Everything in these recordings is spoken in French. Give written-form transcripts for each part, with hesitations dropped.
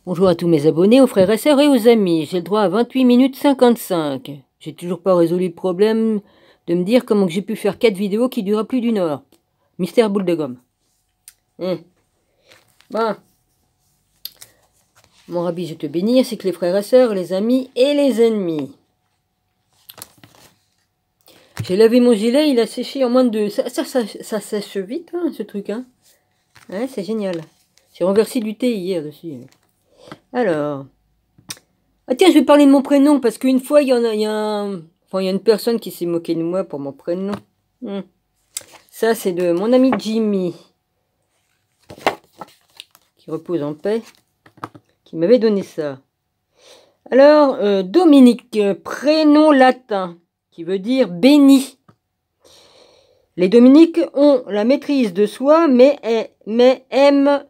Bonjour à tous mes abonnés, aux frères et sœurs et aux amis. J'ai le droit à 28 minutes 55. J'ai toujours pas résolu le problème de me dire comment j'ai pu faire 4 vidéos qui durent plus d'une heure. Mystère boule de gomme. Bon. Mon rabbi, je te bénis, ainsi que les frères et sœurs, les amis et les ennemis. J'ai lavé mon gilet, il a séché en moins de 2. Ça sèche vite, hein, ce truc. Hein. Ouais, c'est génial. J'ai renversé du thé hier dessus. Alors. Ah tiens, je vais parler de mon prénom, parce qu'une fois, il y a une personne qui s'est moquée de moi pour mon prénom. Ça, c'est de mon ami Jimmy, qui repose en paix, qui m'avait donné ça. Alors, Dominique, prénom latin, qui veut dire béni. Les Dominiques ont la maîtrise de soi, mais aiment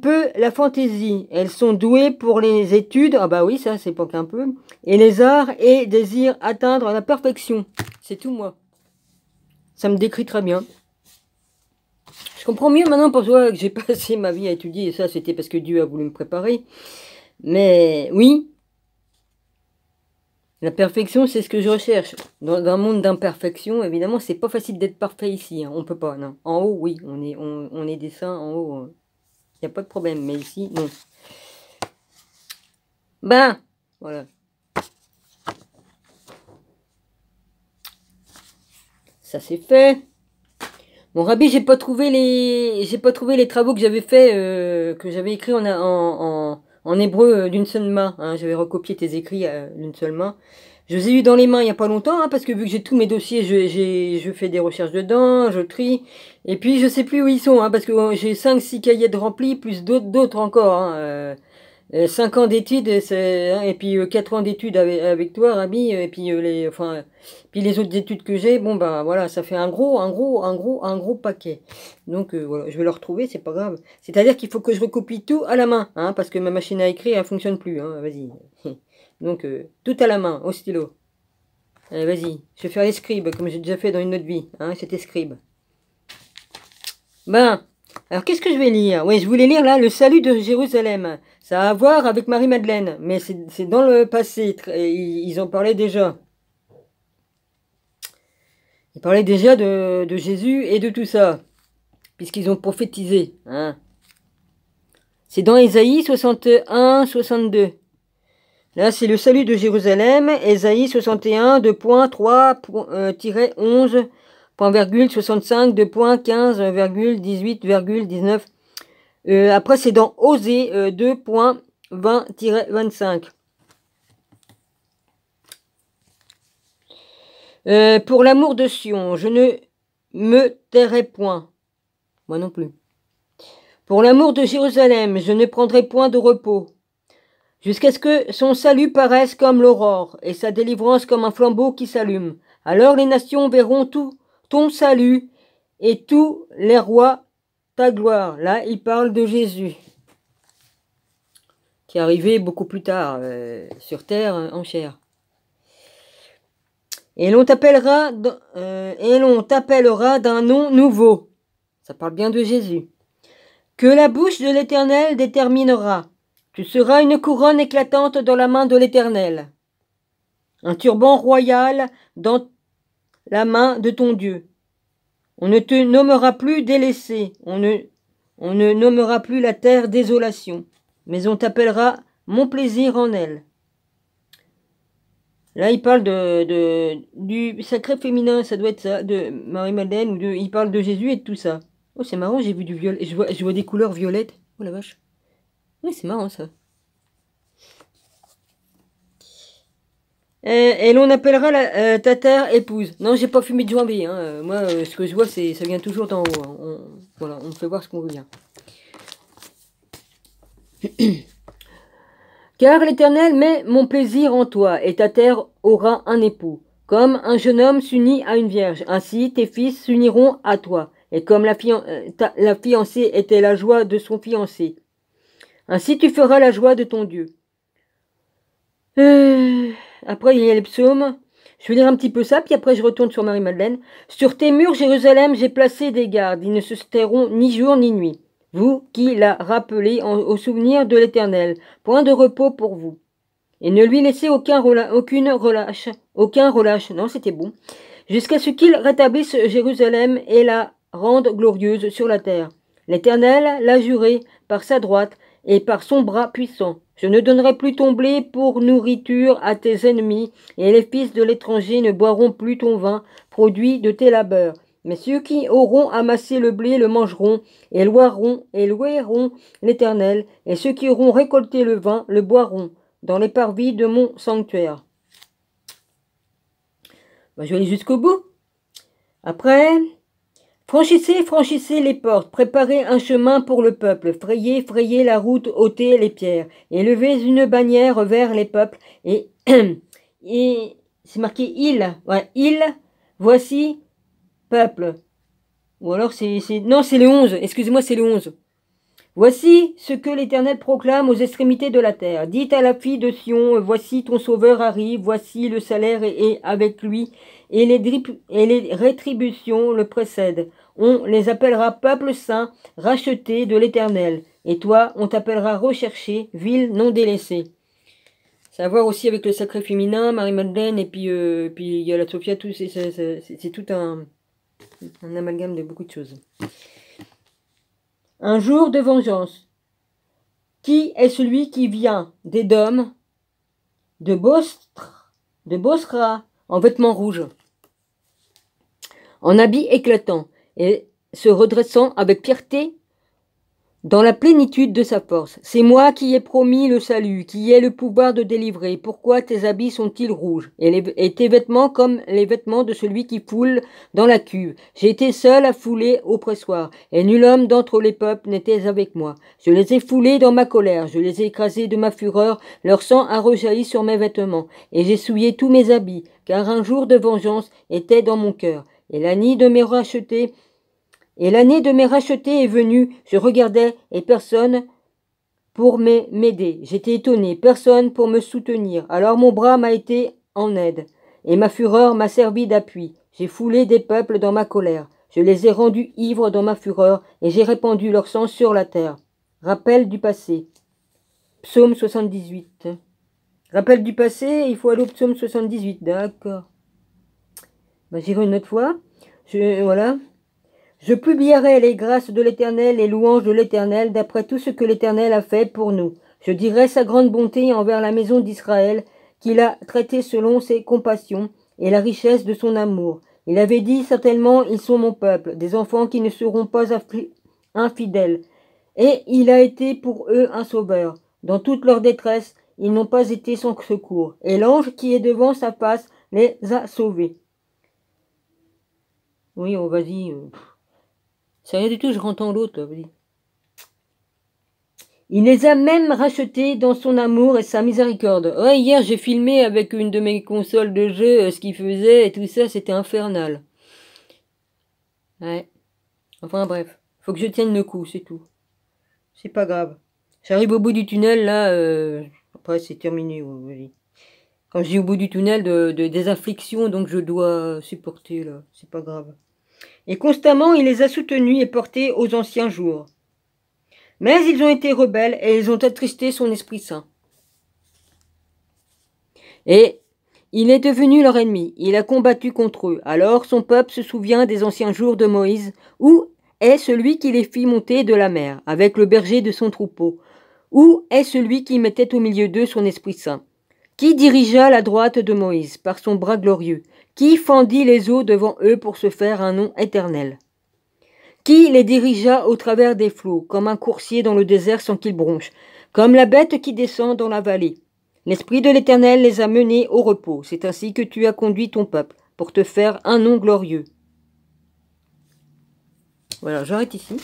peu la fantaisie. Elles sont douées pour les études, ah bah oui, ça c'est pas qu'un peu, et les arts, et désirent atteindre la perfection. C'est tout moi. Ça me décrit très bien. Je comprends mieux maintenant pourquoi que j'ai passé ma vie à étudier, et ça c'était parce que Dieu a voulu me préparer. Mais oui, la perfection c'est ce que je recherche. Dans un monde d'imperfection, évidemment, c'est pas facile d'être parfait ici. Hein. On peut pas, non. En haut, oui, on est des saints en haut. Il n'y a pas de problème, mais ici, non. Ben, voilà. Ça c'est fait. Mon rabbi, j'ai pas trouvé les travaux que j'avais fait, que j'avais écrits en hébreu d'une seule main. Hein. J'avais recopié tes écrits d'une seule main. Je les ai eu dans les mains il y a pas longtemps, hein, parce que vu que j'ai tous mes dossiers, je fais des recherches dedans, je trie. Et puis je sais plus où ils sont, hein, parce que j'ai 5-6 cahiers de remplis, plus d'autres encore. Hein, 5 ans d'études, hein, et puis 4 ans d'études avec toi, Rabbi, et puis puis les autres études que j'ai, bon ben voilà, ça fait un gros paquet. Donc voilà, je vais le retrouver, c'est pas grave. C'est-à-dire qu'il faut que je recopie tout à la main, hein, parce que ma machine à écrire, elle fonctionne plus, hein, vas-y. Donc tout à la main, au stylo. Allez, vas-y, je vais faire les scribes, comme j'ai déjà fait dans une autre vie, hein, c'était scribe. Ben, alors qu'est-ce que je vais lire? Oui, je voulais lire là, le salut de Jérusalem. Ça a à voir avec Marie-Madeleine, mais c'est dans le passé, ils en parlaient déjà. Ils parlaient déjà de Jésus et de tout ça, puisqu'ils ont prophétisé. Hein. C'est dans Ésaïe 61, 62. Là, c'est le salut de Jérusalem, Ésaïe 61, 2.3-11, point virgule 65, 2.15, 18, 19. Après, c'est dans Osée 2.20-25. Pour l'amour de Sion, je ne me tairai point. Moi non plus. Pour l'amour de Jérusalem, je ne prendrai point de repos. Jusqu'à ce que son salut paraisse comme l'aurore, et sa délivrance comme un flambeau qui s'allume. Alors les nations verront tout ton salut, et tous les rois ta gloire. Là, il parle de Jésus, qui est arrivé beaucoup plus tard sur terre en chair. Et l'on t'appellera d'un nom nouveau. Ça parle bien de Jésus. Que la bouche de l'Éternel déterminera. Tu seras une couronne éclatante dans la main de l'Éternel. Un turban royal dans la main de ton Dieu. On ne te nommera plus délaissé. On ne nommera plus la terre désolation. Mais on t'appellera mon plaisir en elle. Là, il parle du sacré féminin, ça doit être ça, de Marie-Madeleine, ou il parle de Jésus et de tout ça. Oh, c'est marrant, j'ai vu du violet, je vois des couleurs violettes. Oh la vache. Oui, c'est marrant ça. Et l'on appellera ta terre épouse. Non, j'ai pas fumé de joinville. Hein. Moi, ce que je vois, ça vient toujours d'en haut. Hein. Voilà, on fait voir ce qu'on veut bien. Car l'Éternel met mon plaisir en toi, et ta terre aura un époux. Comme un jeune homme s'unit à une vierge, ainsi tes fils s'uniront à toi. Et comme la fiancée était la joie de son fiancé, ainsi tu feras la joie de ton Dieu. Après, il y a les psaumes. Je vais lire un petit peu ça, puis après je retourne sur Marie-Madeleine. Sur tes murs, Jérusalem, j'ai placé des gardes. Ils ne se tairont ni jour ni nuit. vous qui la rappelez au souvenir de l'Éternel, point de repos pour vous. Et ne lui laissez aucun relâche, non c'était bon, jusqu'à ce qu'il rétablisse Jérusalem et la rende glorieuse sur la terre. L'Éternel l'a juré par sa droite et par son bras puissant. Je ne donnerai plus ton blé pour nourriture à tes ennemis, et les fils de l'étranger ne boiront plus ton vin, produit de tes labeurs. Mais ceux qui auront amassé le blé le mangeront, et loueront l'Éternel, et ceux qui auront récolté le vin le boiront, dans les parvis de mon sanctuaire. Je vais aller jusqu'au bout. Après, franchissez les portes, préparez un chemin pour le peuple, frayez la route, ôtez les pierres, et levez une bannière vers les peuples, et c'est marqué voici, peuple. Ou alors non, c'est le 11, excusez-moi, c'est le 11. Voici ce que l'Éternel proclame aux extrémités de la terre. Dites à la fille de Sion, voici ton sauveur arrive, voici le salaire est avec lui, et les rétributions le précèdent. On les appellera peuple saint, racheté de l'Éternel. Et toi, on t'appellera recherché, ville non délaissée. Ça a à voir aussi avec le sacré féminin, Marie-Madeleine, et puis il y a la Sophia, tout, c'est tout un amalgame de beaucoup de choses. Un jour de vengeance. Qui est celui qui vient d'Édom, de Bosra, en vêtements rouges, en habits éclatants, et se redressant avec fierté dans la plénitude de sa force? C'est moi qui ai promis le salut, qui ai le pouvoir de délivrer. Pourquoi tes habits sont-ils rouges, et tes vêtements comme les vêtements de celui qui foule dans la cuve? J'ai été seul à fouler au pressoir, et nul homme d'entre les peuples n'était avec moi. Je les ai foulés dans ma colère, je les ai écrasés de ma fureur, leur sang a rejailli sur mes vêtements, et j'ai souillé tous mes habits, car un jour de vengeance était dans mon cœur, et l'année de mes rachetés est venue, je regardais, et personne pour m'aider. J'étais étonné, personne pour me soutenir. Alors mon bras m'a été en aide, et ma fureur m'a servi d'appui. J'ai foulé des peuples dans ma colère. Je les ai rendus ivres dans ma fureur, et j'ai répandu leur sang sur la terre. Rappel du passé. Psaume 78. Rappel du passé, il faut aller au psaume 78, d'accord. J'irai une autre fois. Voilà. Je publierai les grâces de l'Éternel, les louanges de l'Éternel, d'après tout ce que l'Éternel a fait pour nous. Je dirai sa grande bonté envers la maison d'Israël, qu'il a traité selon ses compassions et la richesse de son amour. Il avait dit, certainement, ils sont mon peuple, des enfants qui ne seront pas infidèles. Et il a été pour eux un sauveur. Dans toute leur détresse, ils n'ont pas été sans secours. Et l'ange qui est devant sa face les a sauvés. Oui, on vas-y. C'est rien du tout, je rentends l'autre, vas-y. Il les a même rachetés dans son amour et sa miséricorde. Ouais, hier j'ai filmé avec une de mes consoles de jeu ce qu'il faisait et tout ça, c'était infernal. Ouais. Enfin bref, faut que je tienne le coup, c'est tout. C'est pas grave. J'arrive au bout du tunnel, là, après c'est terminé, vas-y. Quand je dis au bout du tunnel, des afflictions, donc je dois supporter, là, c'est pas grave. Et constamment il les a soutenus et portés aux anciens jours. Mais ils ont été rebelles et ils ont attristé son Esprit Saint. Et il est devenu leur ennemi, il a combattu contre eux. Alors son peuple se souvient des anciens jours de Moïse, où est celui qui les fit monter de la mer, avec le berger de son troupeau? Où est celui qui mettait au milieu d'eux son Esprit Saint? Qui dirigea la droite de Moïse par son bras glorieux? Qui fendit les eaux devant eux pour se faire un nom éternel? Qui les dirigea au travers des flots, comme un coursier dans le désert sans qu'il bronche, comme la bête qui descend dans la vallée? L'Esprit de l'Éternel les a menés au repos. C'est ainsi que tu as conduit ton peuple, pour te faire un nom glorieux. Voilà, j'arrête ici.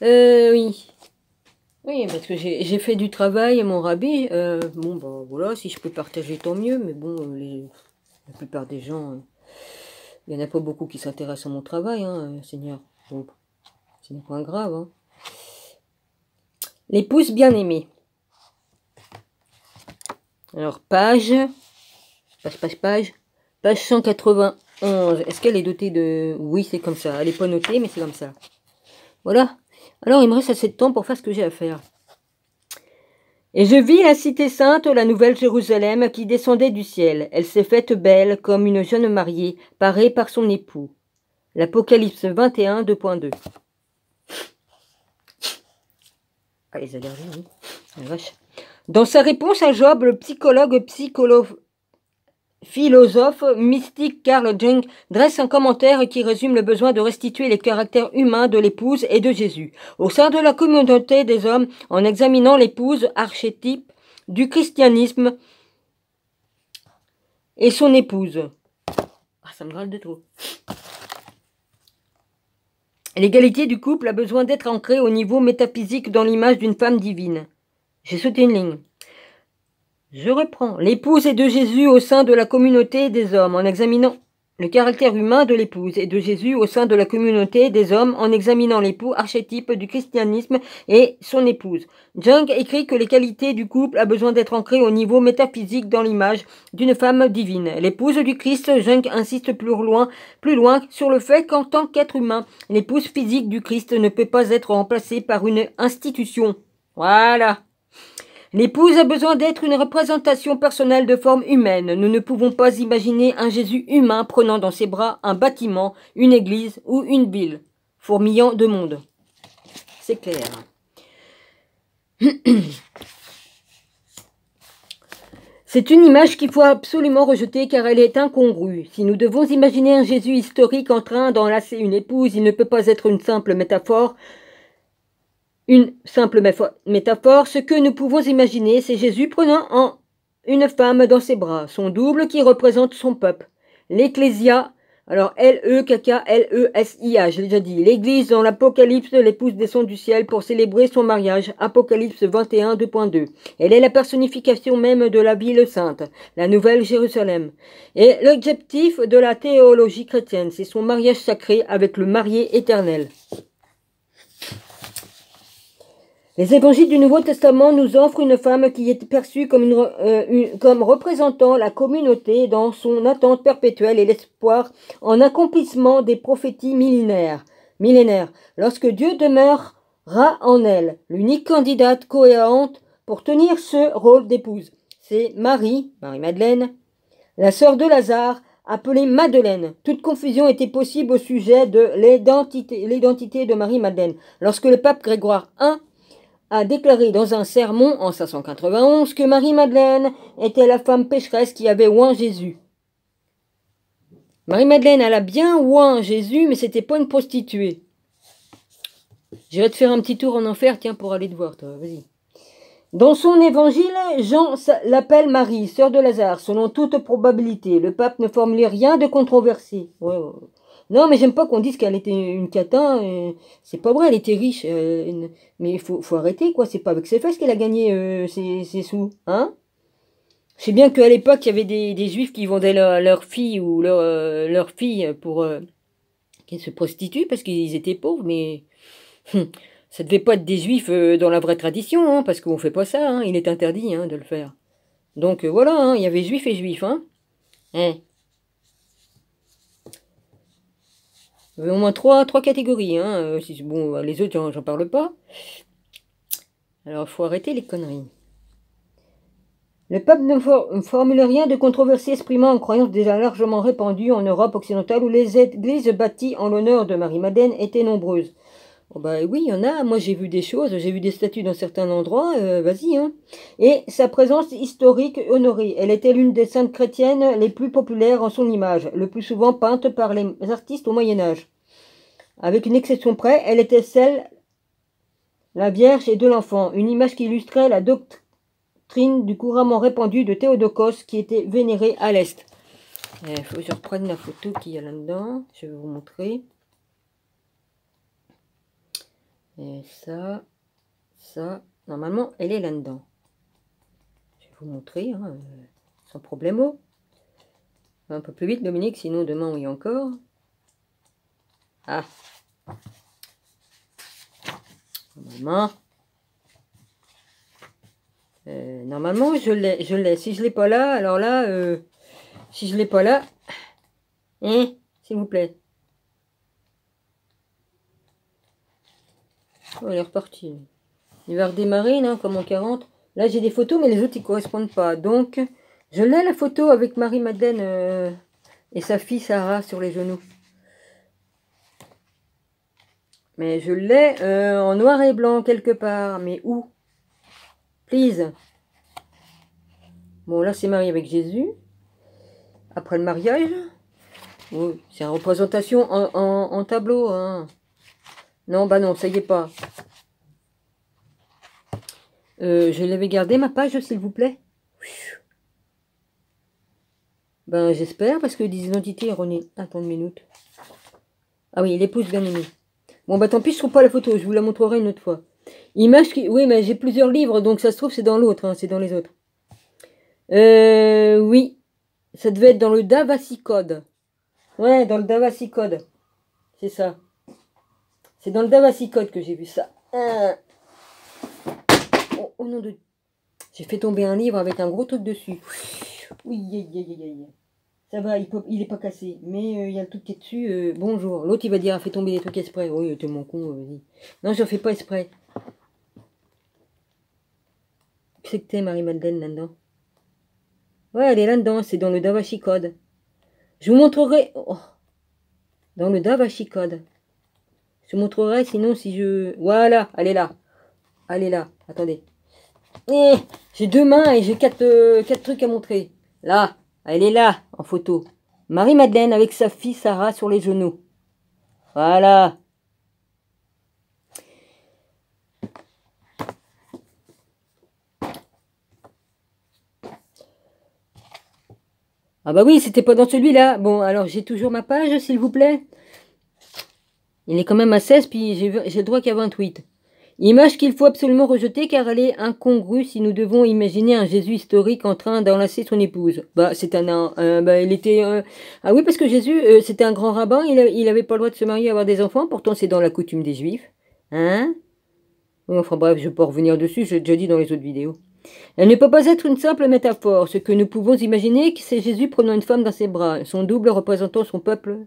Oui. Oui, parce que j'ai fait du travail, mon rabbi. Bon, ben voilà, si je peux partager, tant mieux. Mais bon, la plupart des gens, il n'y en a pas beaucoup qui s'intéressent à mon travail, hein, Seigneur. Bon, c'est un point grave. Hein. L'épouse bien-aimée. Alors, page 191. Est-ce qu'elle est dotée de... Oui, c'est comme ça. Elle n'est pas notée, mais c'est comme ça. Voilà. Alors, il me reste assez de temps pour faire ce que j'ai à faire. Et je vis la cité sainte, la nouvelle Jérusalem, qui descendait du ciel. Elle s'est faite belle comme une jeune mariée, parée par son époux. L'Apocalypse 21, 2.2. Ah, les allergies, oui. La vache. Dans sa réponse à Job, le philosophe mystique Carl Jung dresse un commentaire qui résume le besoin de restituer les caractères humains de l'épouse et de Jésus au sein de la communauté des hommes en examinant l'épouse archétype du christianisme et son épouse. Ah, ça me râle de trop. L'égalité du couple a besoin d'être ancrée au niveau métaphysique dans l'image d'une femme divine. J'ai sauté une ligne. Je reprends. L'épouse est de Jésus au sein de la communauté des hommes en examinant le caractère humain de l'épouse et de Jésus au sein de la communauté des hommes en examinant l'époux archétype du christianisme et son épouse. Jung écrit que les qualités du couple a besoin d'être ancrées au niveau métaphysique dans l'image d'une femme divine. L'épouse du Christ, Jung insiste plus loin sur le fait qu'en tant qu'être humain, l'épouse physique du Christ ne peut pas être remplacée par une institution. Voilà. L'épouse a besoin d'être une représentation personnelle de forme humaine. Nous ne pouvons pas imaginer un Jésus humain prenant dans ses bras un bâtiment, une église ou une ville, fourmillant de monde. C'est clair. C'est une image qu'il faut absolument rejeter car elle est incongrue. Si nous devons imaginer un Jésus historique en train d'enlacer une épouse, il ne peut pas être une simple métaphore. Ce que nous pouvons imaginer, c'est Jésus prenant une femme dans ses bras, son double qui représente son peuple. L'Ecclésia, alors L-E-K-K-L-E-S-I-A, je l'ai déjà dit. L'Église dans l'Apocalypse, l'épouse descend du ciel pour célébrer son mariage, Apocalypse 21, 2.2. Elle est la personnification même de la ville sainte, la nouvelle Jérusalem. Et l'objectif de la théologie chrétienne, c'est son mariage sacré avec le marié éternel. Les évangiles du Nouveau Testament nous offrent une femme qui est perçue comme représentant la communauté dans son attente perpétuelle et l'espoir en accomplissement des prophéties millénaires. Lorsque Dieu demeurera en elle, l'unique candidate cohérente pour tenir ce rôle d'épouse, c'est Marie-Madeleine, la sœur de Lazare, appelée Madeleine. Toute confusion était possible au sujet de l'identité de Marie-Madeleine. Lorsque le pape Grégoire I a déclaré dans un sermon en 591 que Marie-Madeleine était la femme pécheresse qui avait oint Jésus. Marie-Madeleine, elle a bien oint Jésus, mais c'était pas une prostituée. Je vais te faire un petit tour en enfer, tiens, pour aller te voir, toi, vas-y. Dans son évangile, Jean l'appelle Marie, sœur de Lazare, selon toute probabilité. Le pape ne formule rien de controversé. Ouais. Non, mais j'aime pas qu'on dise qu'elle était une catin. C'est pas vrai, elle était riche. Mais il faut arrêter, quoi. C'est pas avec ses fesses qu'elle a gagné ses sous. Hein? Je sais bien qu'à l'époque, il y avait des juifs qui vendaient leur fille ou leur fille pour qu'elles se prostituent parce qu'ils étaient pauvres, mais ça devait pas être des juifs dans la vraie tradition, hein, parce qu'on fait pas ça. Hein, il est interdit de le faire. Donc voilà, hein, il y avait juifs et juifs. Hein. Il y avait au moins trois catégories. Hein. Bon, les autres, j'en parle pas. Alors, il faut arrêter les conneries. Le pape ne formule rien de controversé exprimant une croyance déjà largement répandue en Europe occidentale où les églises bâties en l'honneur de Marie-Madeleine étaient nombreuses. Oh bah oui, il y en a. Moi, j'ai vu des choses, j'ai vu des statues dans certains endroits. Vas-y, hein. Et sa présence historique honorée. Elle était l'une des saintes chrétiennes les plus populaires en son image, le plus souvent peinte par les artistes au Moyen-Âge. Avec une exception près, elle était celle, la Vierge et de l'enfant, une image qui illustrait la doctrine du couramment répandu de Théodokos qui était vénéré à l'Est. Il faut que je reprenne la photo qu'il y a là-dedans. Je vais vous montrer. Et ça, normalement, elle est là-dedans. Je vais vous montrer, hein, sans problème. Un peu plus vite, Dominique, sinon demain, oui encore. Ah. Normalement, je l'ai. Si je l'ai pas là, alors là, si je l'ai pas là, s'il vous plaît. Oh, elle est repartie. Il va redémarrer, non, comme en 40. Là, j'ai des photos, mais les autres, ils correspondent pas. Donc, je l'ai, la photo avec Marie-Madeleine et sa fille Sarah sur les genoux. Mais je l'ai en noir et blanc quelque part. Mais où? Please. Bon, là, c'est Marie avec Jésus. Après le mariage. Oui, c'est une représentation en tableau. Hein. Non, bah non, ça y est pas. Je l'avais gardé, ma page, s'il vous plaît. Ben, j'espère, parce que des identités erronées. Attends une minute. Ah oui, l'épouse bien-aimée. Bon, bah tant pis, je trouve pas la photo. Je vous la montrerai une autre fois. Image qui... Oui, mais j'ai plusieurs livres, donc ça se trouve, c'est dans l'autre. Hein, c'est dans les autres. Oui. Ça devait être dans le Da Vinci Code. Ouais, dans le Da Vinci Code. C'est ça. C'est dans le Da Vinci Code que j'ai vu ça. Oh nom de... J'ai fait tomber un livre avec un gros truc dessus. Oui, ça va, il est pas cassé. Mais il y a le truc qui est dessus. Bonjour. L'autre, il va dire, a fait tomber des trucs exprès. Oui, t'es mon con, vas-y. Non, j'en fais pas exprès. Qu'est-ce que t'es, Marie-Madeleine, là-dedans? Ouais, elle est là-dedans. C'est dans le Da Vinci Code. Je vous montrerai... Oh. Dans le Da Vinci Code. Je vous montrerai, sinon, si je... Voilà, elle est là. Elle est là. Attendez. J'ai deux mains et j'ai quatre trucs à montrer. Là, elle est là, en photo. Marie-Madeleine avec sa fille Sarah sur les genoux. Voilà. Ah bah oui, c'était pas dans celui-là. Bon, alors j'ai toujours ma page, s'il vous plaît. Il est quand même à 16, puis j'ai le droit qu'à 28. Image qu'il faut absolument rejeter car elle est incongrue si nous devons imaginer un Jésus historique en train d'enlacer son épouse. Bah, c'est il était... Ah oui, parce que Jésus, c'était un grand rabbin, il avait pas le droit de se marier et avoir des enfants, pourtant c'est dans la coutume des Juifs. Hein? Oui, enfin bref, je peux pas revenir dessus, je l'ai déjà dit dans les autres vidéos. Elle ne peut pas être une simple métaphore. Ce que nous pouvons imaginer, c'est Jésus prenant une femme dans ses bras, son double représentant son peuple.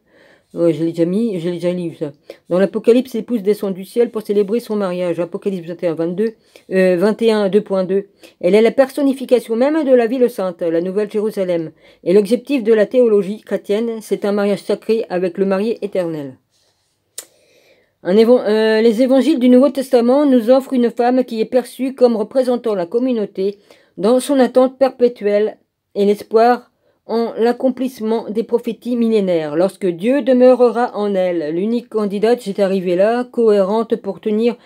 Ouais, je l'ai déjà lu ça. Dans l'Apocalypse, l'épouse descend du ciel pour célébrer son mariage. Apocalypse 21, 21, 2.2. Elle est la personnification même de la ville sainte, la Nouvelle Jérusalem. Et l'objectif de la théologie chrétienne, c'est un mariage sacré avec le marié éternel. Les évangiles du Nouveau Testament nous offrent une femme qui est perçue comme représentant la communauté dans son attente perpétuelle et l'espoir en l'accomplissement des prophéties millénaires. Lorsque Dieu demeurera en elle, l'unique candidate est arrivée là, cohérente pour tenir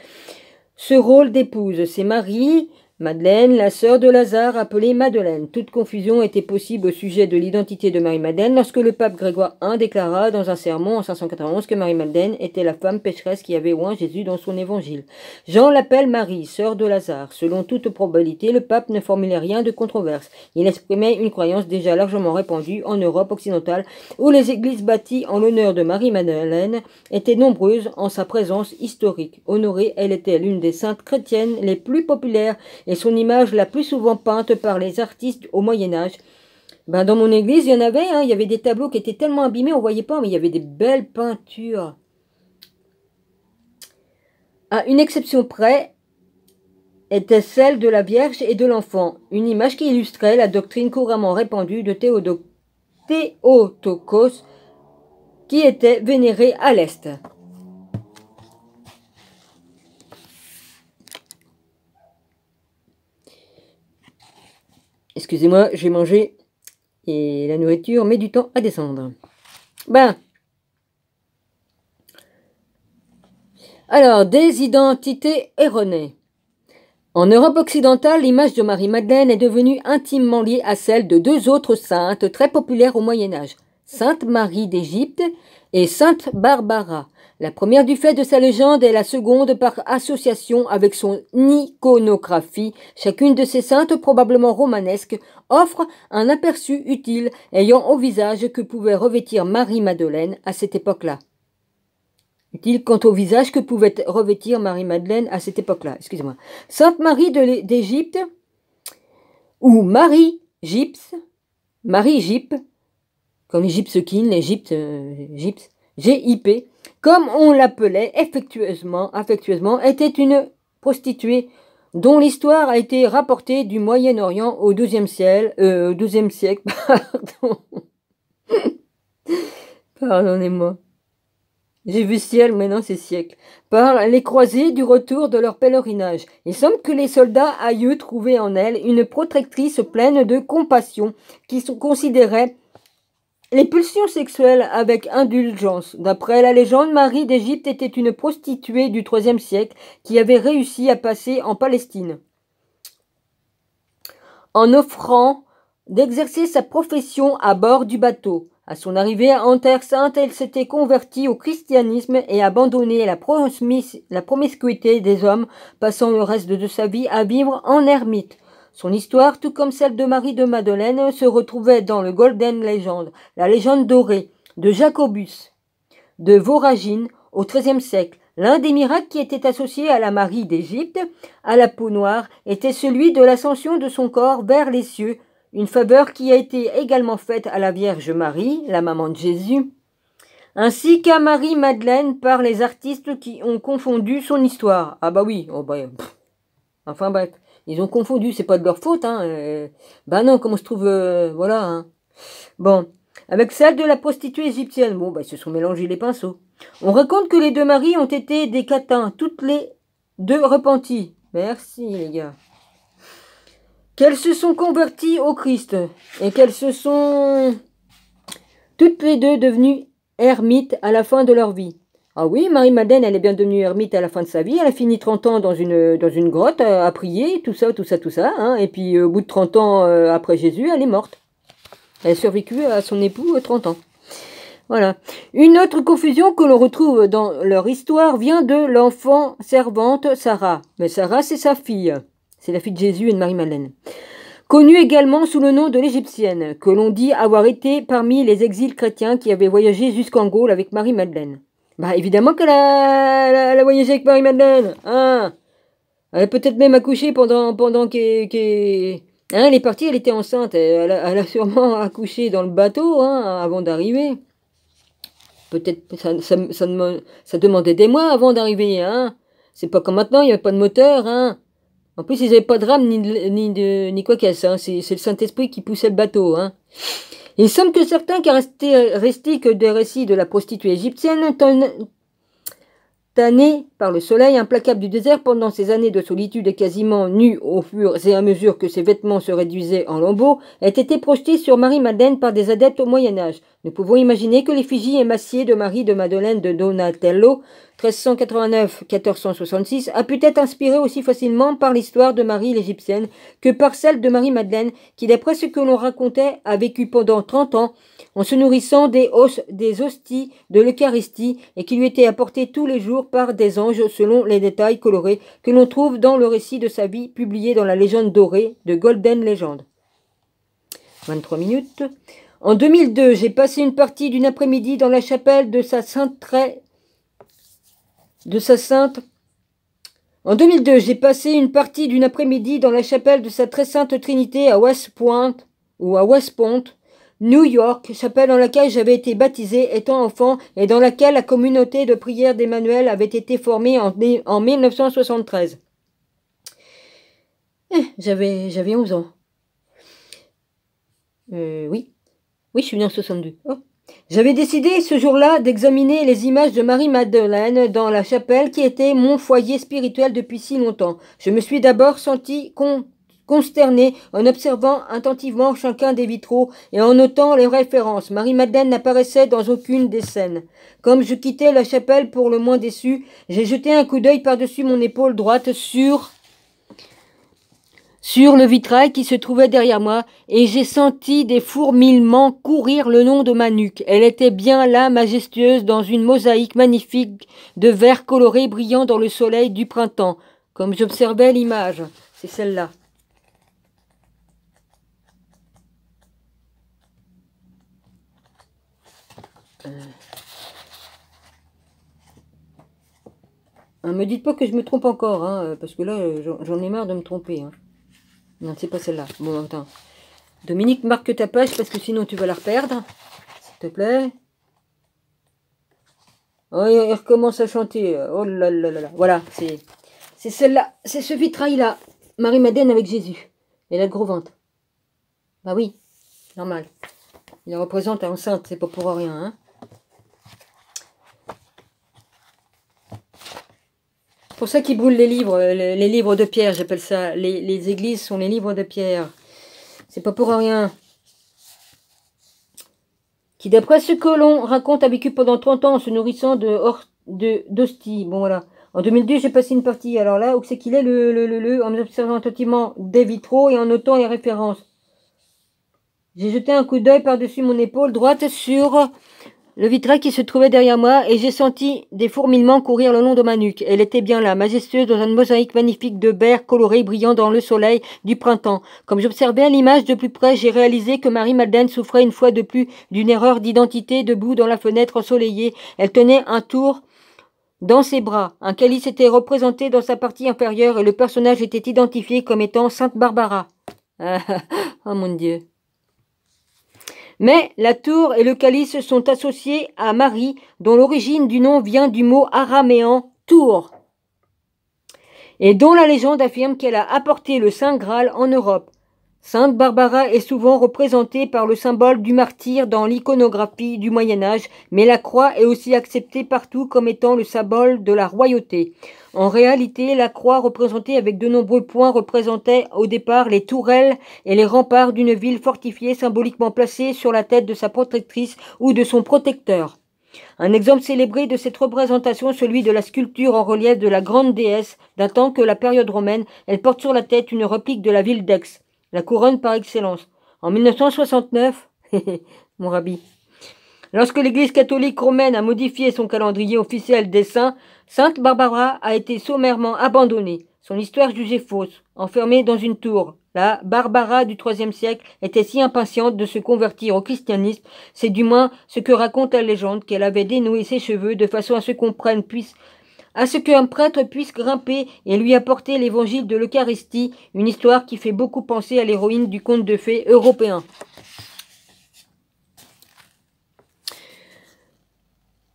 ce rôle d'épouse. C'est Marie, Madeleine, la sœur de Lazare, appelée Madeleine. Toute confusion était possible au sujet de l'identité de Marie-Madeleine lorsque le pape Grégoire I déclara dans un sermon en 591 que Marie-Madeleine était la femme pécheresse qui avait oint Jésus dans son évangile. Jean l'appelle Marie, sœur de Lazare. Selon toute probabilité, le pape ne formulait rien de controverse. Il exprimait une croyance déjà largement répandue en Europe occidentale où les églises bâties en l'honneur de Marie-Madeleine étaient nombreuses en sa présence historique. Honorée, elle était l'une des saintes chrétiennes les plus populaires et son image la plus souvent peinte par les artistes au Moyen-Âge. Ben, dans mon église, il y en avait, hein, il y avait des tableaux qui étaient tellement abîmés, on voyait pas, mais il y avait des belles peintures. À une exception près, était celle de la Vierge et de l'enfant, une image qui illustrait la doctrine couramment répandue de Théotokos, qui était vénéré à l'Est. Excusez-moi, j'ai mangé et la nourriture met du temps à descendre. Ben. Alors, des identités erronées. En Europe occidentale, l'image de Marie-Madeleine est devenue intimement liée à celle de deux autres saintes très populaires au Moyen-Âge, Sainte Marie d'Égypte et Sainte Barbara. La première du fait de sa légende et la seconde par association avec son iconographie. Chacune de ces saintes, probablement romanesques, offre un aperçu utile ayant au visage que pouvait revêtir Marie-Madeleine à cette époque-là. Utile quant au visage que pouvait revêtir Marie-Madeleine à cette époque-là. Excusez-moi. Sainte Marie d'Égypte ou Marie-Gypse, comme les gypsukines, les gypses, GIP, comme on l'appelait affectueusement, était une prostituée dont l'histoire a été rapportée du Moyen-Orient au XIIe siècle, pardon. Pardonnez-moi. J'ai vu ciel, maintenant c'est siècle. Par les croisés du retour de leur pèlerinage. Il semble que les soldats aïeux trouvaient en elle une protectrice pleine de compassion qui considérait les pulsions sexuelles avec indulgence. D'après la légende, Marie d'Égypte était une prostituée du IIIe siècle qui avait réussi à passer en Palestine en offrant d'exercer sa profession à bord du bateau. À son arrivée en Terre Sainte, elle s'était convertie au christianisme et abandonné la promiscuité des hommes, passant le reste de sa vie à vivre en ermite. Son histoire, tout comme celle de Marie de Madeleine, se retrouvait dans le Golden Legend, la légende dorée de Jacobus de Voragine au XIIIe siècle. L'un des miracles qui était associé à la Marie d'Égypte, à la peau noire, était celui de l'ascension de son corps vers les cieux, une faveur qui a été également faite à la Vierge Marie, la maman de Jésus, ainsi qu'à Marie-Madeleine par les artistes qui ont confondu son histoire. Ah bah oui, oh bah, enfin bref, ils ont confondu, c'est pas de leur faute, hein. Bah non, comme on se trouve, voilà, hein. Bon, avec celle de la prostituée égyptienne, bon, bah ils se sont mélangés les pinceaux. On raconte que les deux maris ont été des catins, toutes les deux repenties. Merci les gars. Qu'elles se sont converties au Christ et qu'elles se sont toutes les deux devenues ermites à la fin de leur vie. Ah oui, Marie-Madeleine, elle est bien devenue ermite à la fin de sa vie. Elle a fini 30 ans dans une grotte à prier, tout ça, hein. Et puis au bout de 30 ans après Jésus, elle est morte. Elle a survécu à son époux 30 ans. Voilà. Une autre confusion que l'on retrouve dans leur histoire vient de l'enfant servante Sarah. Mais Sarah, c'est sa fille. C'est la fille de Jésus et de Marie-Madeleine. Connue également sous le nom de l'Égyptienne, que l'on dit avoir été parmi les exils chrétiens qui avaient voyagé jusqu'en Gaule avec Marie-Madeleine. Bah évidemment qu'elle a voyagé avec Marie-Madeleine. Hein, elle a peut-être même accouché pendant qu'elle... Hein, elle est partie, elle était enceinte. Elle a sûrement accouché dans le bateau avant d'arriver. Peut-être ça demandait des mois avant d'arriver. Hein. C'est pas comme maintenant, il n'y avait pas de moteur. Hein. En plus, ils n'avaient pas de rame ni quoi qu'est-ce. Hein. C'est le Saint-Esprit qui poussait le bateau. Hein. Il semble que certains caractéristiques des récits de la prostituée égyptienne tannée par le soleil implacable du désert pendant ces années de solitude et quasiment nue au fur et à mesure que ses vêtements se réduisaient en lambeaux, ait été projetée sur Marie-Madeleine par des adeptes au Moyen-Âge. Nous pouvons imaginer que l'effigie émaciée de Marie de Madeleine de Donatello, 1389-1466, a pu être inspirée aussi facilement par l'histoire de Marie l'Égyptienne que par celle de Marie-Madeleine, qui, d'après ce que l'on racontait, a vécu pendant 30 ans en se nourrissant des hosties de l'Eucharistie et qui lui étaient apportées tous les jours par des anges selon les détails colorés que l'on trouve dans le récit de sa vie publié dans la légende dorée de Golden Legend. 23 minutes. En 2002, j'ai passé une partie d'une après-midi dans la chapelle de sa sainte... En 2002, j'ai passé une partie d'une après-midi dans la chapelle de sa très sainte Trinité à West Point, New York, chapelle dans laquelle j'avais été baptisé étant enfant et dans laquelle la communauté de prière d'Emmanuel avait été formée en 1973. J'avais 11 ans. Oui, je suis née en 62. Oh. J'avais décidé ce jour-là d'examiner les images de Marie-Madeleine dans la chapelle qui était mon foyer spirituel depuis si longtemps. Je me suis d'abord senti consterné en observant attentivement chacun des vitraux et en notant les références. Marie-Madeleine n'apparaissait dans aucune des scènes. Comme je quittais la chapelle pour le moins déçu, j'ai jeté un coup d'œil par-dessus mon épaule droite sur le vitrail qui se trouvait derrière moi, et j'ai senti des fourmillements courir le long de ma nuque. Elle était bien là, majestueuse, dans une mosaïque magnifique de verre coloré brillant dans le soleil du printemps. Comme j'observais l'image, c'est celle-là. Me dites pas que je me trompe encore, parce que là, j'en ai marre de me tromper. Non, c'est pas celle-là. Bon, attends. Dominique, marque ta page, parce que sinon tu vas la reperdre. S'il te plaît. Oh, il recommence à chanter. Oh là là là là. Voilà, c'est celle-là. C'est ce vitrail-là. Marie-Madeleine avec Jésus. Et la gros ventre. Bah oui, normal. Il la représente enceinte, c'est pas pour rien. Hein. C'est pour ça qu'ils brûlent les livres de pierre, j'appelle ça. Les églises sont les livres de pierre. C'est pas pour rien. Qui, d'après ce que l'on raconte, a vécu pendant 30 ans en se nourrissant d'hosties. Bon, voilà. En 2002, j'ai passé une partie. Alors là, où c'est qu'il est, en observant attentivement des vitraux et en notant les références. J'ai jeté un coup d'œil par-dessus mon épaule droite sur le vitrail qui se trouvait derrière moi et j'ai senti des fourmillements courir le long de ma nuque. Elle était bien là, majestueuse dans une mosaïque magnifique de berres colorés brillant dans le soleil du printemps. Comme j'observais l'image de plus près, j'ai réalisé que Marie-Madeleine souffrait une fois de plus d'une erreur d'identité. Debout dans la fenêtre ensoleillée, elle tenait un tour dans ses bras. Un calice était représenté dans sa partie inférieure et le personnage était identifié comme étant Sainte Barbara. Oh mon Dieu. Mais la tour et le calice sont associés à Marie, dont l'origine du nom vient du mot araméen tour, et dont la légende affirme qu'elle a apporté le Saint Graal en Europe. Sainte Barbara est souvent représentée par le symbole du martyr dans l'iconographie du Moyen-Âge, mais la croix est aussi acceptée partout comme étant le symbole de la royauté. En réalité, la croix représentée avec de nombreux points représentait au départ les tourelles et les remparts d'une ville fortifiée symboliquement placée sur la tête de sa protectrice ou de son protecteur. Un exemple célébré de cette représentation, celui de la sculpture en relief de la grande déesse datant que la période romaine. Elle porte sur la tête une réplique de la ville d'Aix, la couronne par excellence. En 1969, mon rabbi, lorsque l'Église catholique romaine a modifié son calendrier officiel des saints, Sainte Barbara a été sommairement abandonnée, son histoire jugée fausse, enfermée dans une tour. La Barbara du IIIe siècle était si impatiente de se convertir au christianisme, c'est du moins ce que raconte la légende, qu'elle avait dénoué ses cheveux de façon à ce qu'un prêtre puisse grimper et lui apporter l'évangile de l'Eucharistie, une histoire qui fait beaucoup penser à l'héroïne du conte de fées européen.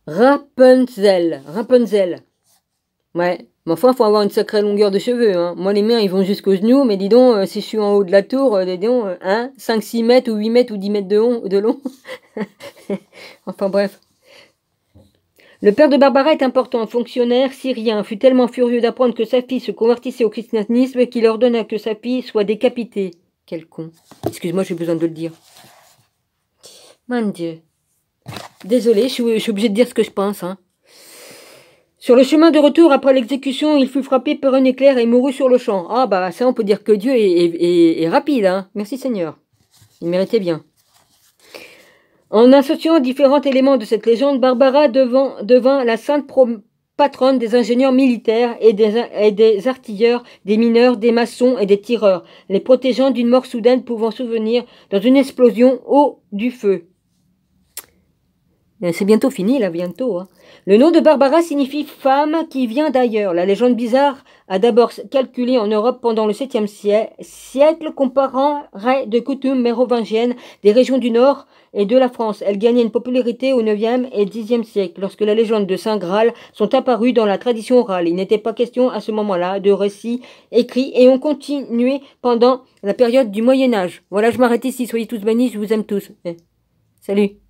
Rapunzel. Ouais, mais enfin, faut avoir une sacrée longueur de cheveux. Hein. Moi, les miens, ils vont jusqu'aux genoux, mais dis donc, si je suis en haut de la tour, dis donc, 5-6 mètres ou 8 mètres ou 10 mètres de long. Enfin, bref. Le père de Barbara est important, fonctionnaire syrien, fut tellement furieux d'apprendre que sa fille se convertissait au christianisme qu'il ordonna que sa fille soit décapitée. Quel con. Excuse-moi, j'ai besoin de le dire. Mon Dieu. Désolée, je suis obligée de dire ce que je pense. Hein. Sur le chemin de retour, après l'exécution, il fut frappé par un éclair et mourut sur le champ. Ah bah ça, on peut dire que Dieu est rapide. Hein. Merci Seigneur. Il méritait bien. En associant différents éléments de cette légende, Barbara devint la sainte patronne des ingénieurs militaires et des artilleurs, des mineurs, des maçons et des tireurs, les protégeant d'une mort soudaine pouvant survenir dans une explosion ou du feu. C'est bientôt fini, là, bientôt. Hein. Le nom de Barbara signifie femme qui vient d'ailleurs. La légende bizarre a d'abord calculé en Europe pendant le 7e siècle, comparant de coutumes mérovingiennes des régions du Nord et de la France. Elle gagnait une popularité au 9e et 10e siècle, lorsque la légende de Saint Graal sont apparues dans la tradition orale. Il n'était pas question à ce moment-là de récits écrits et ont continué pendant la période du Moyen-Âge. Voilà, je m'arrête ici. Soyez tous bénis, je vous aime tous. Salut.